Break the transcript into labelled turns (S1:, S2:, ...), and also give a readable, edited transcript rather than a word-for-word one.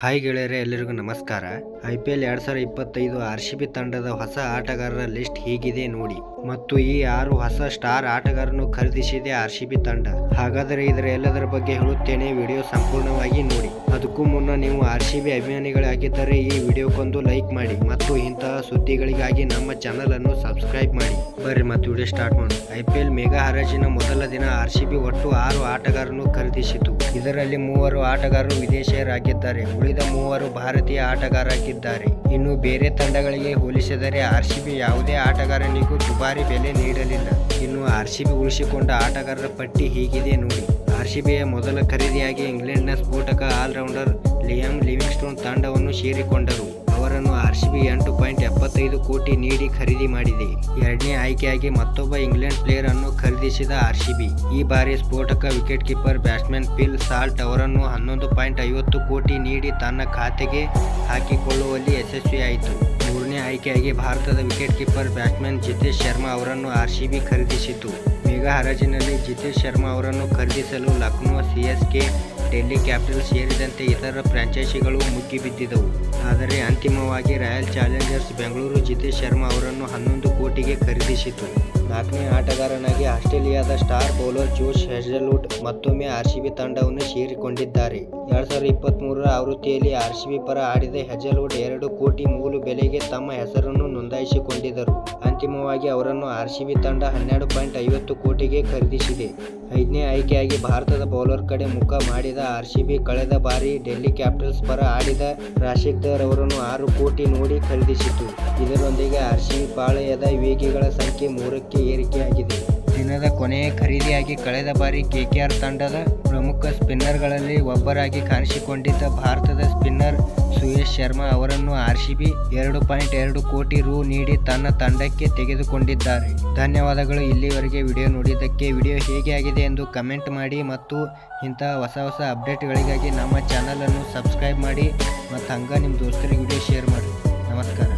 S1: Hi ಗೆಳೆಯರೇ, ಎಲ್ಲರಿಗೂ ನಮಸ್ಕಾರ. IPL 2025 RCB ತಂಡದ ಹೊಸ ಆಟಗಾರರ ಲಿಸ್ಟ್ ಹೀಗಿದೆ ನೋಡಿ. ಮತ್ತು ಈ 6 ಹೊಸ ಸ್ಟಾರ್ ಆಟಗಾರರನ್ನು ಖರೀದಿಸಿದೆ RCB ತಂಡ. ಹಾಗಾದರೆ ಇದರ ಎಲ್ಲದರ ಬಗ್ಗೆ ಹೇಳುತ್ತೇನೆ, ವಿಡಿಯೋ ಸಂಪೂರ್ಣವಾಗಿ ನೋಡಿ. ಅದಕ್ಕೂ ಮುನ್ನ ನೀವು RCB ಅಭಿಮಾನಿಗಳಾಗಿದ್ದರೆ ಈ ವಿಡಿಯೋಕ್ಕೊಂದು ಲೈಕ್ ಮಾಡಿ ಮತ್ತು ಇಂತಹ ಸುದ್ದಿಗಳಿಗಾಗಿ ನಮ್ಮ ಚಾನಲ್ ಅನ್ನು ಸಬ್ಸ್ಕ್ರೈಬ್ ಮಾಡಿ. ಬರ್ರಿ ಮತ್ತು ವಿಡಿಯೋ ಸ್ಟಾರ್ಟ್ ಮಾಡೋಣ. IPL ಮೆಗಾ ಹರಾಜಿನ ಮೊದಲ ದಿನ RCB ಒಟ್ಟು 6 ಆಟಗಾರರನ್ನು ಖರೀದಿಸಿತು. ಇದರಲ್ಲಿ 3 ಆಟಗಾರರು ವಿದೇಶಿಯರಾಗಿದ್ದಾರೆ, ಉಳಿದ 3 ಭಾರತೀಯ ಆಟಗಾರರಾಗಿದ್ದಾರೆ. ಇನ್ನು ಬೇರೆ ತಂಡಗಳಿಗೆ ಹೋಲಿಸಿದರೆ RCB ಯಾವುದೇ ಆಟಗಾರನಿಗೂ ದುಬಾರಿ ಬೆಲೆ ನೀಡಲಿಲ್ಲ. ಇನ್ನು RCB ಉಳಿಸಿಕೊಂಡ ಆಟಗಾರರ ಪಟ್ಟಿ ಹೀಗಿದೆ ನೋಡಿ. RCBಯ ಮೊದಲ ಖರೀದಿಯಾಗಿ ಇಂಗ್ಲೆಂಡ್ನ ಸ್ಫೋಟಕ ಆಲ್ರೌಂಡರ್ ಲಿಯಾಮ್ ಲಿವಿಂಗ್ಸ್ಟೋನ್ ತಂಡವನ್ನು ಸೇರಿಕೊಂಡರು. ಅವರನ್ನು RCB 8.75 ಕೋಟಿ ನೀಡಿ ಖರೀದಿ ಮಾಡಿದೆ. ಎರಡನೇ ಆಯ್ಕೆಯಾಗಿ ಮತ್ತೊಬ್ಬ ಇಂಗ್ಲೆಂಡ್ ಪ್ಲೇಯರ್ ಅನ್ನು ಖರೀದಿಸಿದ RCB ಈ ಬಾರಿ ಸ್ಫೋಟಕ wicket keeper batsman Phil Salt ಅವರನ್ನು 11.50 ಕೋಟಿ ನೀಡಿ ತನ್ನ ಖಾತೆಗೆ ಹಾಕಿಕೊಳ್ಳುವಲ್ಲಿ ಯಶಸ್ವಿಯಾಯಿತು. ಮೂರನೇ ಆಯ್ಕೆಯಾಗಿ ಭಾರತದ wicket keeper batsman Jitesh Sharma ಅವರನ್ನು RCB ಖರೀದಿಸಿತು. ಮೆಗಾ ಹರಾಜಿನಲ್ಲಿ ಜಿತೇಶ್ ಶರ್ಮಾ ಅವರನ್ನು ಖರೀದಿಸಲು ಲಕ್ನೋ, CSK, ಡೆಲ್ಲಿ ಕ್ಯಾಪಿಟಲ್ಸ್ ಸೇರಿದಂತೆ ಇತರ ಫ್ರಾಂಚೈಸಿಗಳು ಮುಗಿಬಿದ್ದಿದ್ದವು. ಆದರೆ ಅಂತಿಮವಾಗಿ ರಾಯಲ್ ಚಾಲೆಂಜರ್ಸ್ ಬೆಂಗಳೂರು ಜಿತೇಶ್ ಶರ್ಮಾ ಅವರನ್ನು 11 ಕೋಟಿಗೆ ಖರೀದಿಸಿತು. ನಾಲ್ಕನೇ ಆಟಗಾರನಾಗಿ ಆಸ್ಟ್ರೇಲಿಯಾದ ಸ್ಟಾರ್ ಬೌಲರ್ ಜೋಶ್ ಹೇಜಲ್ವುಡ್ ಮತ್ತೊಮ್ಮೆ RCB ತಂಡವನ್ನು ಸೇರಿಕೊಂಡಿದ್ದಾರೆ. 2023 ಆವೃತ್ತಿಯಲ್ಲಿ RCB ಪರ ಆಡಿದ ಹೇಜಲ್ವುಡ್ 2 ಕೋಟಿ ಮೂಲ ಬೆಲೆಗೆ ತಮ್ಮ ಹೆಸರನ್ನು ನೋಂದಾಯಿಸಿಕೊಂಡಿದ್ದರು. ಅಂತಿಮವಾಗಿ ಅವರನ್ನು RCB ತಂಡ 12.50 ಕೋಟಿಗೆ ಖರೀದಿಸಿದೆ. ಐದನೇ ಆಯ್ಕೆಯಾಗಿ ಭಾರತದ ಬೌಲರ್ ಕಡೆ ಮುಖ ಮಾಡಿದ RCB ಕಳೆದ ಬಾರಿ ಡೆಲ್ಲಿ ಕ್ಯಾಪಿಟಲ್ಸ್ ಪರ ಆಡಿದ ರಾಶಿಕ್ ದರ್ ಅವರನ್ನು 6 ಕೋಟಿ ನೋಡಿ ಖರೀದಿಸಿತು. ಇದರೊಂದಿಗೆ RCB ಪಾಳೆಯದ ವೇಗಿಗಳ ಸಂಖ್ಯೆ 3ಕ್ಕೆ ಏರಿಕೆಯಾಗಿದೆ. ದಿನದ ಕೊನೆಯ ಖರೀದಿಯಾಗಿ ಕಳೆದ ಬಾರಿ KKR ತಂಡದ ಪ್ರಮುಖ ಸ್ಪಿನ್ನರ್ಗಳಲ್ಲಿ ಒಬ್ಬರಾಗಿ ಕಾಣಿಸಿಕೊಂಡಿದ್ದ ಭಾರತದ ಸ್ಪಿನ್ನರ್ ಸುಯೇಶ್ ಶರ್ಮಾ ಅವರನ್ನು RCB 2.2 ಕೋಟಿ ರು ನೀಡಿ ತನ್ನ ತಂಡಕ್ಕೆ ತೆಗೆದುಕೊಂಡಿದ್ದಾರೆ. ಧನ್ಯವಾದಗಳು ಇಲ್ಲಿವರೆಗೆ ವಿಡಿಯೋ ನೋಡಿದ್ದಕ್ಕೆ. ವಿಡಿಯೋ ಹೇಗೆ ಆಗಿದೆ ಎಂದು ಕಮೆಂಟ್ ಮಾಡಿ ಮತ್ತು ಇಂತಹ ಹೊಸ ಅಪ್ಡೇಟ್ಗಳಿಗಾಗಿ ನಮ್ಮ ಚಾನಲನ್ನು ಸಬ್ಸ್ಕ್ರೈಬ್ ಮಾಡಿ ಮತ್ತು ಹಂಗೆ ನಿಮ್ಮ ದೋಸ್ತರಿಗೆ ವಿಡಿಯೋ ಶೇರ್ ಮಾಡಿ. ನಮಸ್ಕಾರ.